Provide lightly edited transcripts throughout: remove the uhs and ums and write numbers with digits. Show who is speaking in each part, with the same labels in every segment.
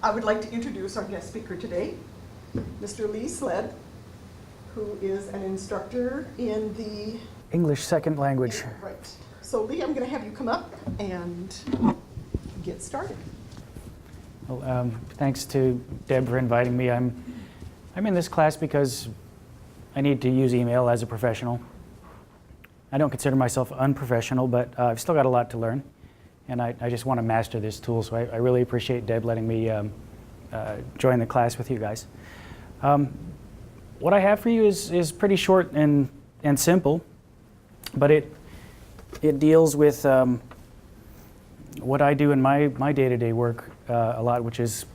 Speaker 1: I would like to introduce our guest speaker today, Mr. Lee Sled, who is an instructor in the
Speaker 2: English second language.
Speaker 1: Right. So Lee, I'm going to have you come up and get started.
Speaker 2: Well, thanks to Deb for inviting me. I'm in this class because I need to use email as a professional. I don't consider myself unprofessional, but I've still got a lot to learn, and I just want to master this tool. So I really appreciate Deb letting me join the class with you guys. What I have for you is pretty short and simple, but it deals with what I do in my day-to-day work a lot, which is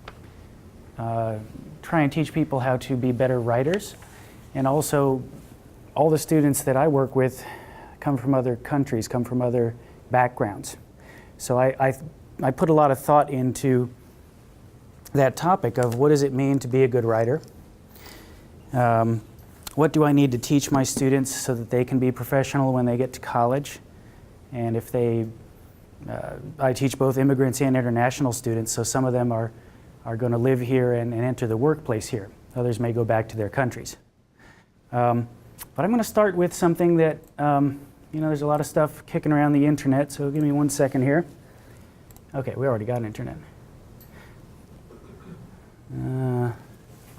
Speaker 2: try and teach people how to be better writers. And also, all the students that I work with come from other countries, come from other backgrounds. So I put a lot of thought into that topic of what does it mean to be a good writer? What do I need to teach my students so that they can be professional when they get to college? And if they, I teach both immigrants and international students, so some of them are going to live here and enter the workplace here. Others may go back to their countries. But I'm going to start with something that, there's a lot of stuff kicking around the internet, so give me 1 second here. Okay, we already got an internet.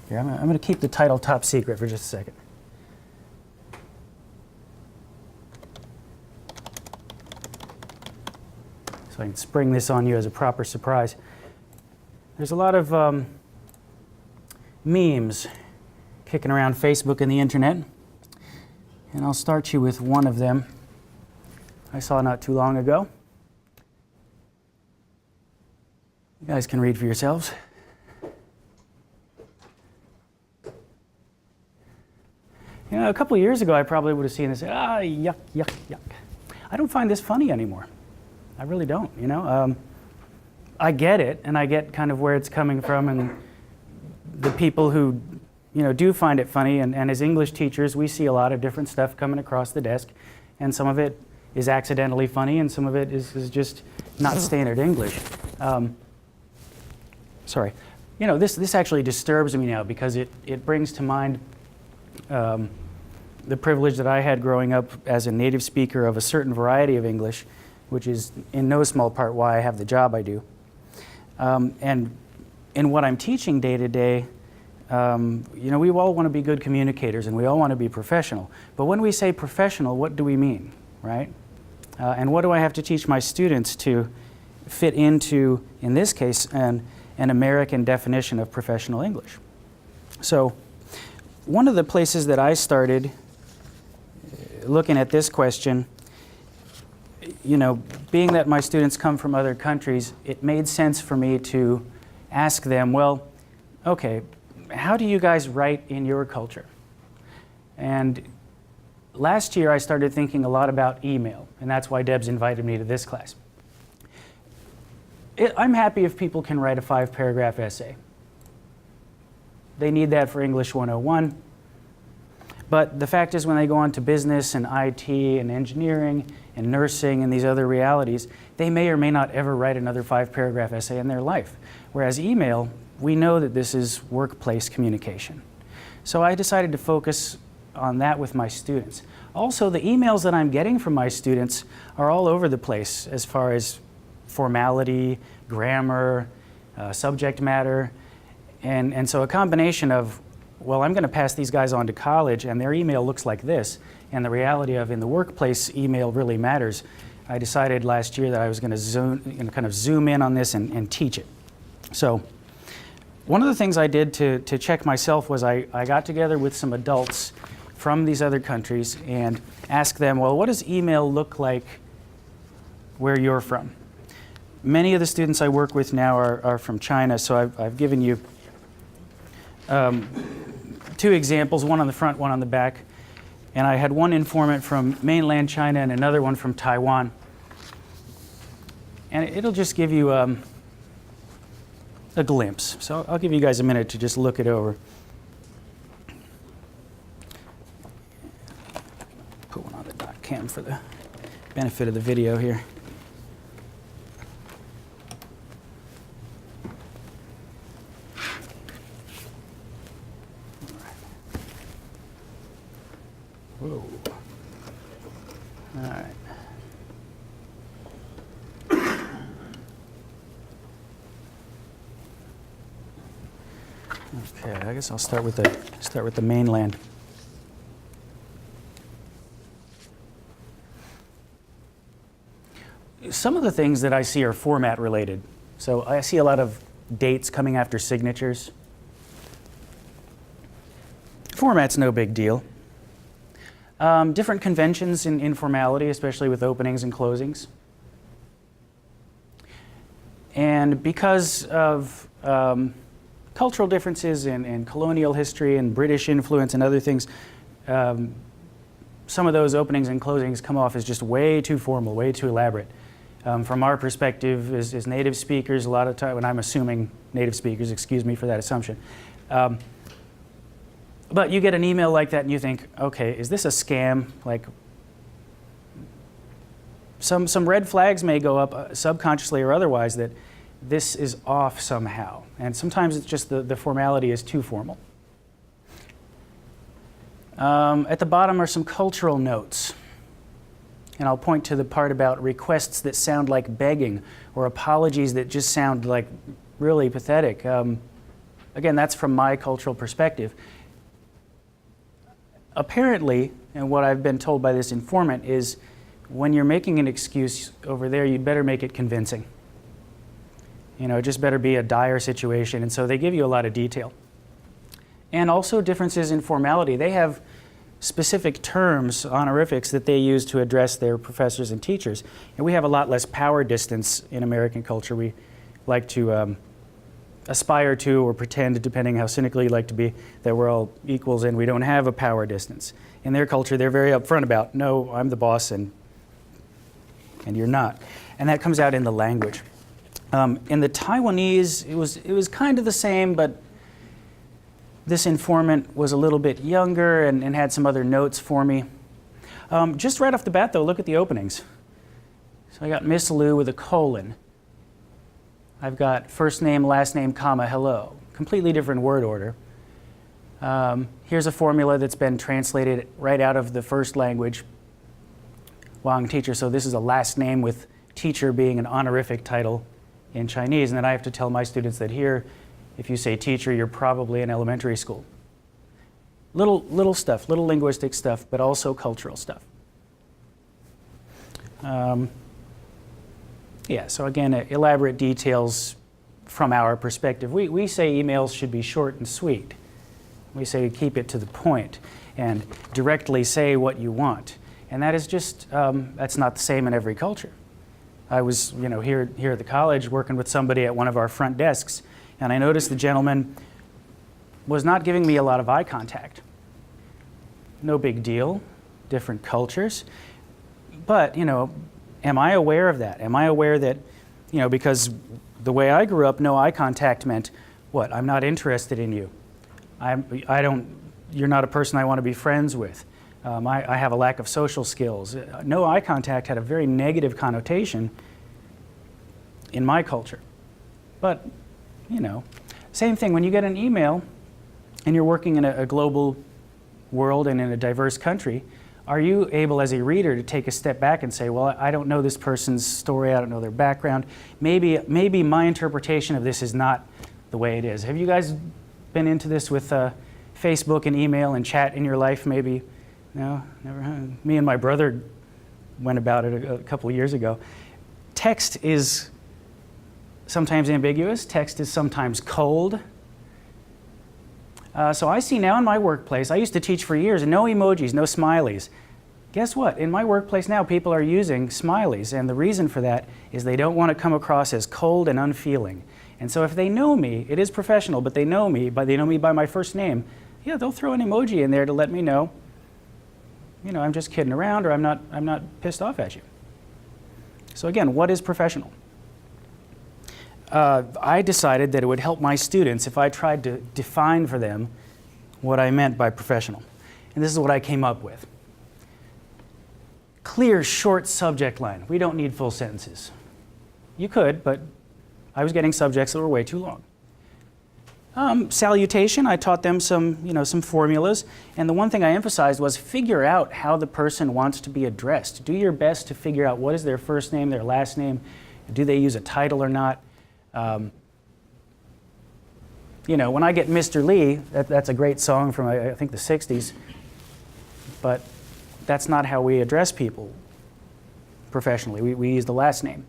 Speaker 2: Here, I'm going to keep the title top secret for just a second. So I can spring this on you as a proper surprise. There's a lot of memes kicking around Facebook and the internet, and I'll start you with one of them I saw not too long ago. You guys can read for yourselves. You know, a couple of years ago, I probably would have seen this, yuck, yuck, yuck. I don't find this funny anymore. I really don't, you know. I get it, and I get kind of where it's coming from, and the people who, do find it funny, and as English teachers, we see a lot of different stuff coming across the desk, and some of it is accidentally funny, and some of it is just not standard English. Sorry. This actually disturbs me now because it brings to mind the privilege that I had growing up as a native speaker of a certain variety of English, which is in no small part why I have the job I do. And in what I'm teaching day to day, we all want to be good communicators and we all want to be professional. But when we say professional, what do we mean, right? And what do I have to teach my students to fit into, in this case, an American definition of professional English? So one of the places that I started looking at this question, being that my students come from other countries, it made sense for me to ask them, well, okay, how do you guys write in your culture? And last year I started thinking a lot about email, and that's why Deb's invited me to this class. I'm happy if people can write a 5-paragraph essay. They need that for English 101. But the fact is when they go on to business and IT and engineering and nursing and these other realities, they may or may not ever write another 5-paragraph essay in their life. Whereas email, we know that this is workplace communication. So I decided to focus on that with my students. Also, the emails that I'm getting from my students are all over the place as far as formality, grammar, subject matter. And so a combination of, well, I'm going to pass these guys on to college and their email looks like this, and the reality of in the workplace email really matters. I decided last year that I was going to kind of zoom in on this and teach it. So one of the things I did to check myself was I got together with some adults from these other countries and asked them, well, what does email look like where you're from? Many of the students I work with now are from China, so I've given you 2 examples, one on the front, one on the back. And I had one informant from mainland China and another one from Taiwan. And it'll just give you a glimpse. So I'll give you guys a minute to just look it over. Put one on the dot cam for the benefit of the video here. Okay, I guess I'll start with the mainland. Some of the things that I see are format related. So I see a lot of dates coming after signatures. Format's no big deal. Different conventions in informality, especially with openings and closings. And because of cultural differences in colonial history and British influence and other things, some of those openings and closings come off as just way too formal, way too elaborate. From our perspective as native speakers, a lot of time, and I'm assuming native speakers, excuse me for that assumption, but you get an email like that and you think, okay, is this a scam? Like, some red flags may go up subconsciously or otherwise that this is off somehow. And sometimes it's just the formality is too formal. At the bottom are some cultural notes. And I'll point to the part about requests that sound like begging or apologies that just sound like really pathetic. Again, that's from my cultural perspective. Apparently, and what I've been told by this informant is when you're making an excuse over there, you'd better make it convincing. You know, it just better be a dire situation. And so they give you a lot of detail. And also differences in formality. They have specific terms, honorifics, that they use to address their professors and teachers. And we have a lot less power distance in American culture. We like to aspire to or pretend, depending how cynical you like to be, that we're all equals and we don't have a power distance. In their culture, they're very upfront about, no, I'm the boss and you're not. And that comes out in the language. In the Taiwanese, it was kind of the same, but this informant was a little bit younger and had some other notes for me. Just right off the bat, though, look at the openings. So I got Miss Lou with a colon. I've got first name, last name, comma, hello. Completely different word order. Here's a formula that's been translated right out of the first language, Wang teacher. So this is a last name with teacher being an honorific title in Chinese. And then I have to tell my students that here, if you say teacher, you're probably in elementary school. Little stuff, little linguistic stuff, but also cultural stuff. Yeah, so again, elaborate details from our perspective. We say emails should be short and sweet. We say keep it to the point and directly say what you want. And that is just, that's not the same in every culture. I was, here at the college working with somebody at one of our front desks, and I noticed the gentleman was not giving me a lot of eye contact. No big deal, different cultures. But, am I aware of that? Am I aware that, because the way I grew up, no eye contact meant, what? I'm not interested in you. You're not a person I want to be friends with. I have a lack of social skills. No eye contact had a very negative connotation in my culture. But, same thing, when you get an email and you're working in a global world and in a diverse country, are you able as a reader to take a step back and say, well, I don't know this person's story, I don't know their background. Maybe my interpretation of this is not the way it is. Have you guys been into this with Facebook and email and chat in your life maybe? No, never. Me and my brother went about it a couple of years ago. Text is sometimes ambiguous. Text is sometimes cold. So I see now in my workplace, I used to teach for years, no emojis, no smileys. Guess what? In my workplace now, people are using smileys, and the reason for that is they don't want to come across as cold and unfeeling. And so if they know me, it is professional, but they know me by my first name, yeah, they'll throw an emoji in there to let me know, I'm just kidding around, or I'm not pissed off at you. So again, what is professional? I decided that it would help my students if I tried to define for them what I meant by professional. And this is what I came up with. Clear, short subject line. We don't need full sentences. You could, but I was getting subjects that were way too long. Salutation, I taught them some formulas, and the one thing I emphasized was figure out how the person wants to be addressed. Do your best to figure out what is their first name, their last name, do they use a title or not. You know, when I get Mr. Lee, that's a great song from, I think, the 60s, but that's not how we address people professionally. We use the last name.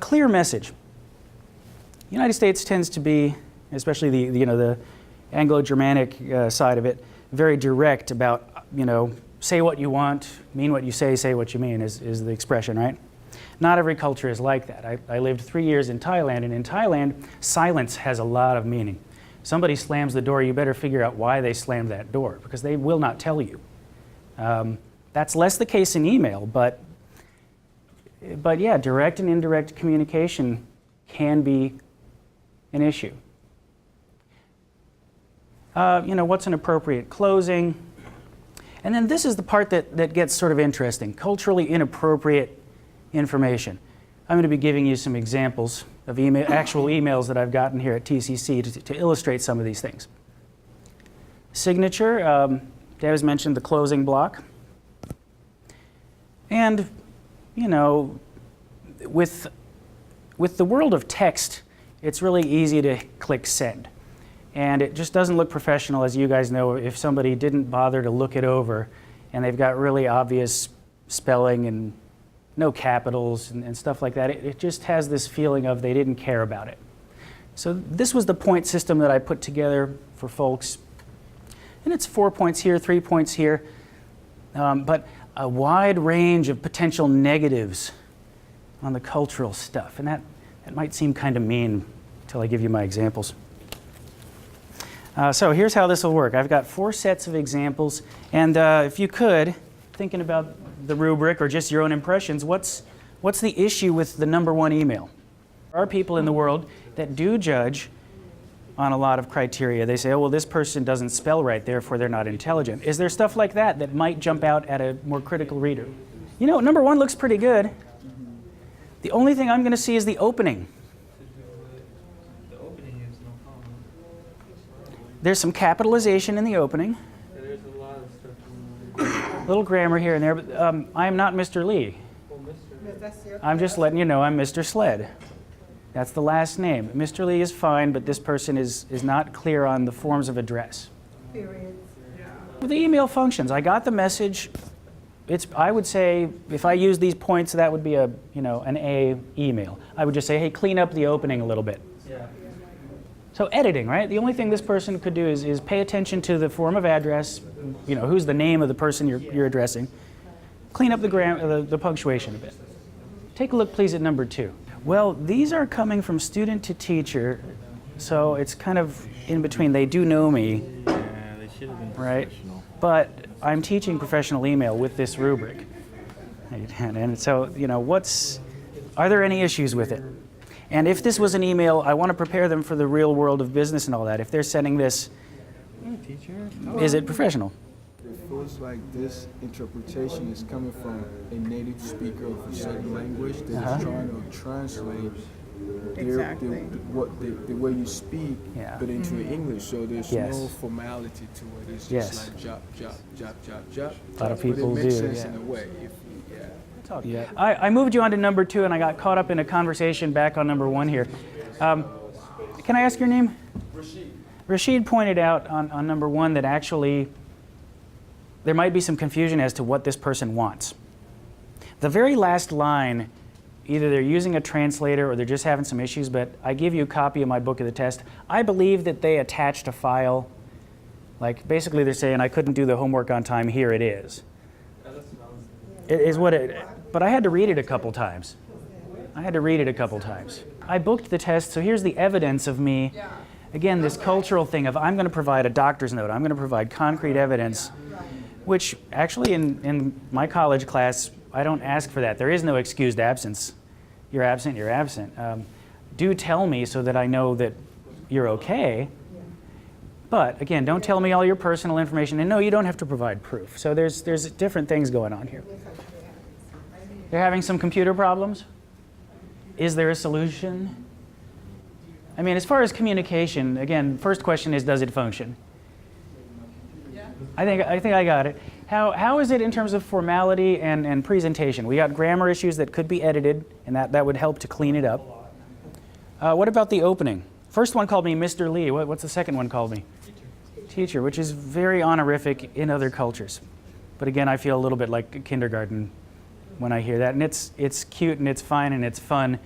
Speaker 2: Clear message. The United States tends to be, especially the Anglo-Germanic side of it, very direct about, say what you want, mean what you say what you mean is the expression, right? Not every culture is like that. I lived 3 years in Thailand, and in Thailand, silence has a lot of meaning. Somebody slams the door, you better figure out why they slammed that door, because they will not tell you. That's less the case in email, but yeah, direct and indirect communication can be an issue. What's an appropriate closing? And then this is the part that gets sort of interesting, culturally inappropriate information. I'm going to be giving you some examples of actual emails that I've gotten here at TCC to illustrate some of these things. Signature, Dave has mentioned the closing block. And, with the world of text, it's really easy to click send. And it just doesn't look professional, as you guys know, if somebody didn't bother to look it over and they've got really obvious spelling and no capitals and stuff like that. It just has this feeling of they didn't care about it. So this was the point system that I put together for folks. And it's 4 points here, 3 points here, but a wide range of potential negatives on the cultural stuff. And that might seem kind of mean until I give you my examples. So here's how this will work. I've got 4 sets of examples, and if you could, thinking about the rubric or just your own impressions, what's the issue with the number 1 email? There are people in the world that do judge on a lot of criteria. They say, oh, well, this person doesn't spell right, therefore they're not intelligent. Is there stuff like that might jump out at a more critical reader? Number 1 looks pretty good. The only thing I'm going to see is the opening. There's some capitalization in the opening.
Speaker 3: Yeah, there's a lot of stuff.
Speaker 2: Little grammar here and there, but I am not Mr. Lee.
Speaker 3: Well, Mr.
Speaker 2: I'm just letting you know I'm Mr. Sled. That's the last name. Mr. Lee is fine, but this person is not clear on the forms of address.
Speaker 4: Periods.
Speaker 2: With the email functions, I got the message. I would say if I use these points, that would be an A email. I would just say, hey, clean up the opening a little bit.
Speaker 3: Yeah.
Speaker 2: So editing, right? The only thing this person could do is pay attention to the form of address, who's the name of the person you're addressing. Clean up the punctuation a bit. Take a look, please, at number 2. Well, these are coming from student to teacher, so it's kind of in between. They do know me,
Speaker 5: Yeah, they should have been
Speaker 2: right?
Speaker 5: professional.
Speaker 2: But I'm teaching professional email with this rubric. And so, are there any issues with it? And if this was an email, I want to prepare them for the real world of business and all that. If they're sending this,
Speaker 5: Teacher?
Speaker 2: is it professional?
Speaker 6: It feels like this interpretation is coming from a native speaker of a certain language that is trying to translate
Speaker 4: Exactly.
Speaker 6: the way you speak,
Speaker 2: Yeah.
Speaker 6: but into English. So there's
Speaker 2: Yes.
Speaker 6: no formality to it. It's just
Speaker 2: Yes.
Speaker 6: like jop, jop, jop, jop, jop.
Speaker 2: A lot of
Speaker 6: But
Speaker 2: people
Speaker 6: it makes
Speaker 2: do,
Speaker 6: sense
Speaker 2: yeah.
Speaker 6: in a way.
Speaker 2: Yeah. I moved you on to number 2, and I got caught up in a conversation back on number 1 here. Can I ask your name? Rashid. Rashid pointed out on number 1 that actually there might be some confusion as to what this person wants. The very last line, either they're using a translator or they're just having some issues, but I give you a copy of my book of the test. I believe that they attached a file. Like, basically they're saying, I couldn't do the homework on time, here it is. It is what it, but I had to read it a couple times. I booked the test, so here's the evidence of me. Again, this cultural thing of I'm going to provide a doctor's note, I'm going to provide concrete evidence, which actually in my college class, I don't ask for that. There is no excused absence. You're absent, you're absent. Do tell me so that I know that you're okay. But again, don't tell me all your personal information. And no, you don't have to provide proof. So there's different things going on here. They're having some computer problems. Is there a solution? I mean, as far as communication, again, first question is, does it function? I think I got it. How is it in terms of formality and presentation? We got grammar issues that could be edited, and that would help to clean it up. What about the opening? First one called me Mr. Lee. What's the second one called me? Teacher, which is very honorific in other cultures. But again, I feel a little bit like kindergarten when I hear that. And it's cute and it's fine and it's fun,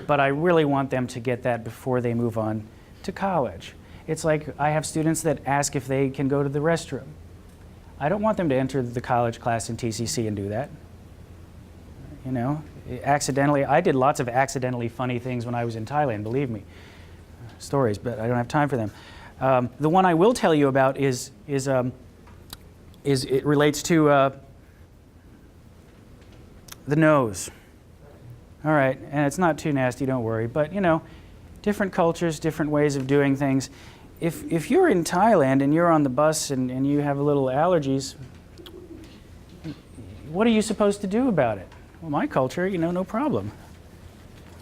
Speaker 2: but I really want them to get that before they move on to college. It's like I have students that ask if they can go to the restroom. I don't want them to enter the college class in TCC and do that. You know, accidentally, I did lots of accidentally funny things when I was in Thailand, believe me. Stories, but I don't have time for them. The one I will tell you about is it relates to the nose. All right, and it's not too nasty, don't worry. But you know, different cultures, different ways of doing things. If you're in Thailand and you're on the bus and you have little allergies, what are you supposed to do about it? Well, my culture, you know, no problem.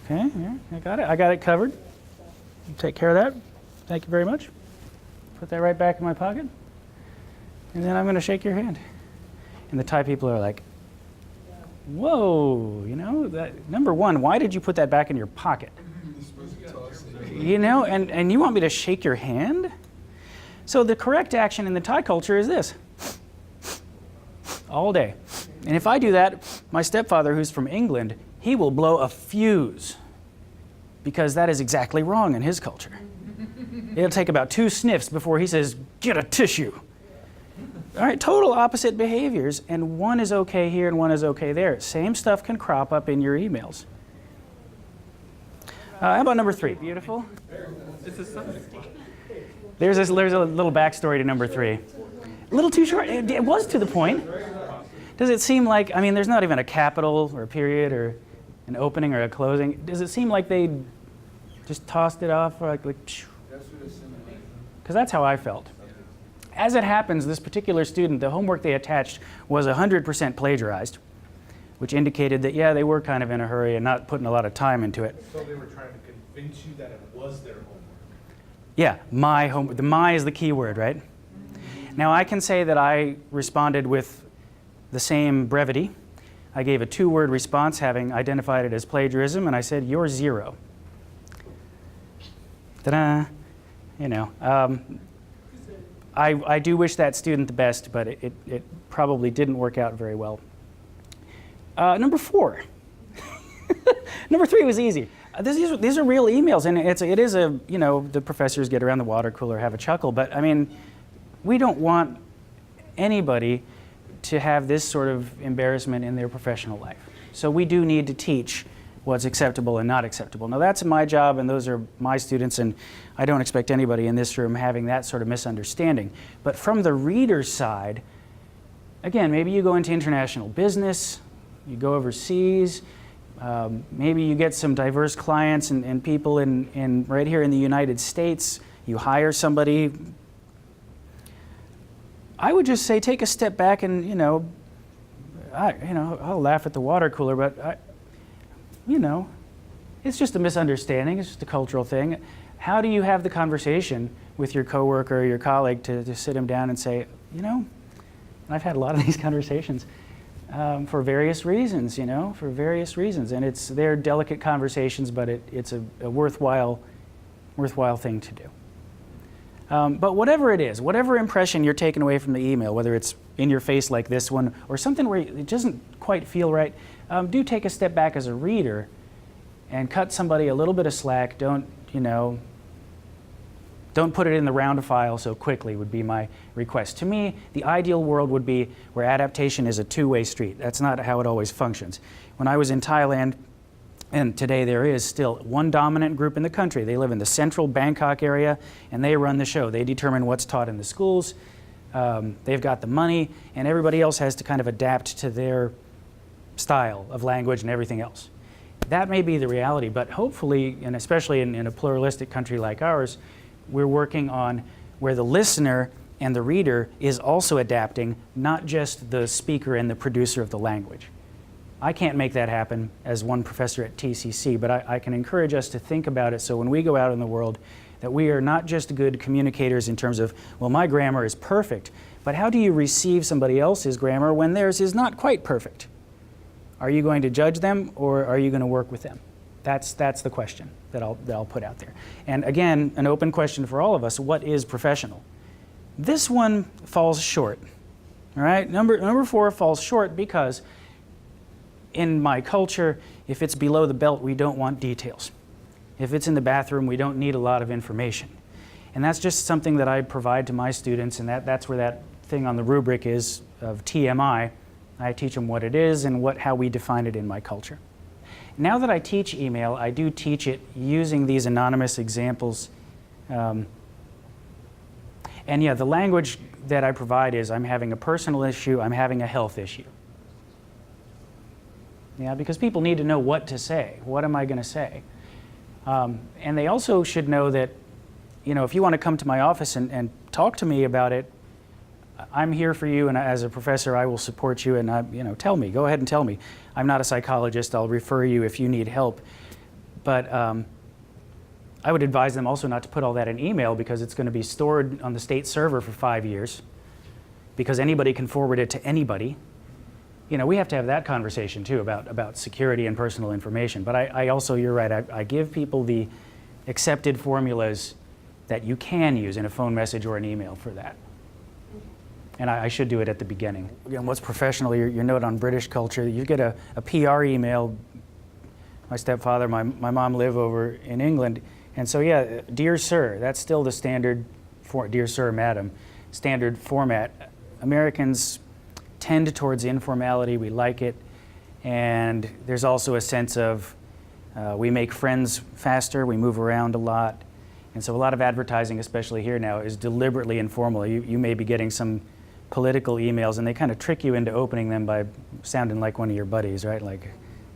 Speaker 2: Okay, yeah, I got it. I got it covered. You take care of that. Thank you very much. Put that right back in my pocket. And then I'm going to shake your hand. And the Thai people are like, whoa, you know, number one, why did you put that back in your pocket? You know, and you want me to shake your hand? So the correct action in the Thai culture is this. All day. And if I do that, my stepfather, who's from England, he will blow a fuse because that is exactly wrong in his culture. It'll take about 2 sniffs before he says, get a tissue. All right, total opposite behaviors, and one is okay here and one is okay there. Same stuff can crop up in your emails. How about number 3? Beautiful. There's a little backstory to number 3. A little too short. It was to the point. Does it seem like, I mean, there's not even a capital or a period or an opening or a closing. Does it seem like they just tossed it off like because that's how I felt. As it happens, this particular student, the homework they attached was 100% plagiarized, which indicated that, yeah, they were kind of in a hurry and not putting a lot of time into it.
Speaker 7: So they were trying to convince you that it was their homework.
Speaker 2: Yeah, my homework. The my is the key word, right? Now, I can say that I responded with the same brevity. I gave a 2-word response, having identified it as plagiarism, and I said, you're 0. Ta-da! You know. I do wish that student the best, but it probably didn't work out very well. Number 4. Number 3 was easy. These are real emails, and it is a, you know, the professors get around the water cooler, have a chuckle, but I mean, we don't want anybody to have this sort of embarrassment in their professional life. So we do need to teach what's acceptable and not acceptable. Now that's my job and those are my students, and I don't expect anybody in this room having that sort of misunderstanding. But from the reader's side, again, maybe you go into international business, you go overseas, maybe you get some diverse clients and people in right here in the United States, you hire somebody. I would just say take a step back and, you know, I'll laugh at the water cooler, but you know, it's just a misunderstanding. It's just a cultural thing. How do you have the conversation with your coworker or your colleague to sit him down and say, you know, and I've had a lot of these conversations for various reasons, you know, for various reasons. And they're delicate conversations, but it's a worthwhile thing to do. But whatever it is, whatever impression you're taking away from the email, whether it's in your face like this one or something where it doesn't quite feel right, do take a step back as a reader and cut somebody a little bit of slack. Don't put it in the round file so quickly would be my request. To me, the ideal world would be where adaptation is a two-way street. That's not how it always functions. When I was in Thailand, and today there is still one dominant group in the country. They live in the central Bangkok area, and they run the show. They determine what's taught in the schools. They've got the money, and everybody else has to kind of adapt to their style of language and everything else. That may be the reality, but hopefully, and especially in a pluralistic country like ours, we're working on where the listener and the reader is also adapting, not just the speaker and the producer of the language. I can't make that happen as one professor at TCC, but I can encourage us to think about it so when we go out in the world that we are not just good communicators in terms of, well, my grammar is perfect, but how do you receive somebody else's grammar when theirs is not quite perfect? Are you going to judge them or are you going to work with them? That's the question that I'll put out there. And again, an open question for all of us, what is professional? This one falls short, all right? Number 4 falls short because in my culture, if it's below the belt, we don't want details. If it's in the bathroom, we don't need a lot of information. And that's just something that I provide to my students, and that's where that thing on the rubric is of TMI. I teach them what it is and how we define it in my culture. Now that I teach email, I do teach it using these anonymous examples. And yeah, the language that I provide is I'm having a personal issue, I'm having a health issue. Yeah, because people need to know what to say. What am I going to say? And they also should know that, you know, if you want to come to my office and talk to me about it, I'm here for you, and as a professor, I will support you, and you know, tell me. Go ahead and tell me. I'm not a psychologist. I'll refer you if you need help. But I would advise them also not to put all that in email because it's going to be stored on the state server for 5 years because anybody can forward it to anybody. You know, we have to have that conversation too about security and personal information. But I also, you're right, I give people the accepted formulas that you can use in a phone message or an email for that. And I should do it at the beginning. Again, what's professional, your note on British culture, you get a PR email. My stepfather, my mom live over in England. And so yeah, dear sir, that's still the standard, dear sir, madam, standard format. Americans tend towards informality, we like it. And there's also a sense of we make friends faster, we move around a lot. And so a lot of advertising, especially here now, is deliberately informal. You may be getting some political emails and they kind of trick you into opening them by sounding like one of your buddies, right? Like,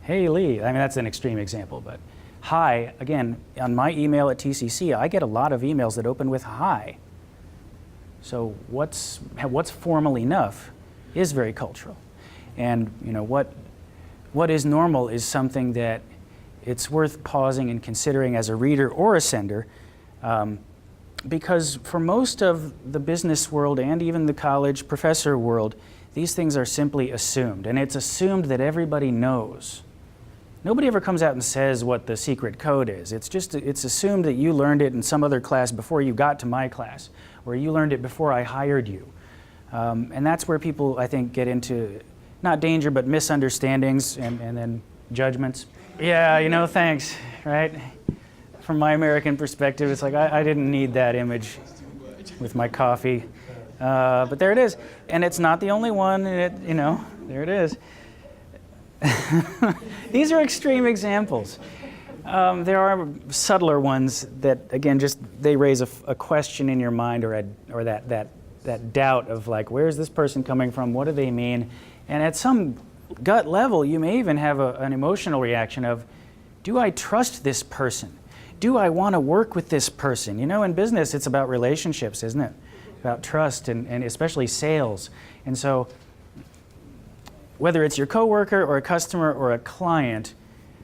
Speaker 2: hey Lee, I mean that's an extreme example, but hi, again, on my email at TCC, I get a lot of emails that open with hi. So what's formal enough is very cultural. And you know, what is normal is something that it's worth pausing and considering as a reader or a sender, because for most of the business world and even the college professor world, these things are simply assumed, and it's assumed that everybody knows. Nobody ever comes out and says what the secret code is. It's assumed that you learned it in some other class before you got to my class, or you learned it before I hired you. And that's where people, I think, get into, not danger, but misunderstandings and then judgments. Yeah, you know, thanks, right? From my American perspective, it's like, I didn't need that image with my coffee. But there it is. And it's not the only one, and you know, there it is. These are extreme examples. There are subtler ones that, again, just they raise a question in your mind or that doubt of like, where's this person coming from? What do they mean? And at some gut level, you may even have an emotional reaction of, do I trust this person? Do I want to work with this person? You know, in business, it's about relationships, isn't it? About trust and especially sales. And so whether it's your coworker or a customer or a client,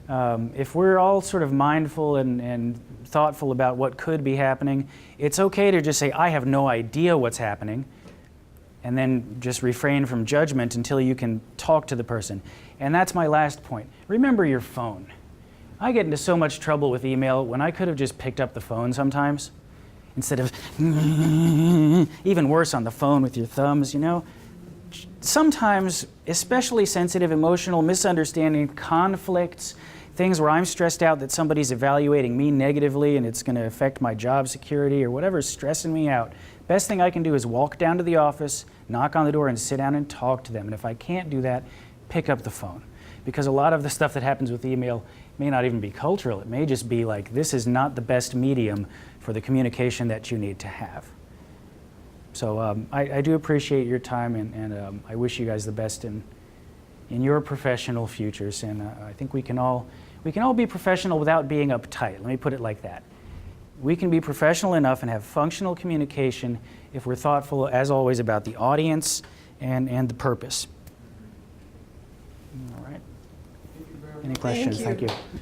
Speaker 2: if we're all sort of mindful and thoughtful about what could be happening, it's okay to just say, I have no idea what's happening, and then just refrain from judgment until you can talk to the person. And that's my last point. Remember your phone. I get into so much trouble with email when I could have just picked up the phone sometimes, instead of even worse on the phone with your thumbs, you know. Sometimes, especially sensitive, emotional, misunderstanding, conflicts, things where I'm stressed out that somebody's evaluating me negatively and it's going to affect my job security or whatever's stressing me out, best thing I can do is walk down to the office, knock on the door, and sit down and talk to them. And if I can't do that, pick up the phone. Because a lot of the stuff that happens with email may not even be cultural. It may just be like, this is not the best medium for the communication that you need to have. So I do appreciate your time, and I wish you guys the best in your professional futures. And I think we can all be professional without being uptight. Let me put it like that. We can be professional enough and have functional communication if we're thoughtful, as always, about the audience and the purpose. All right. Any questions?
Speaker 1: Thank you.
Speaker 2: Thank you.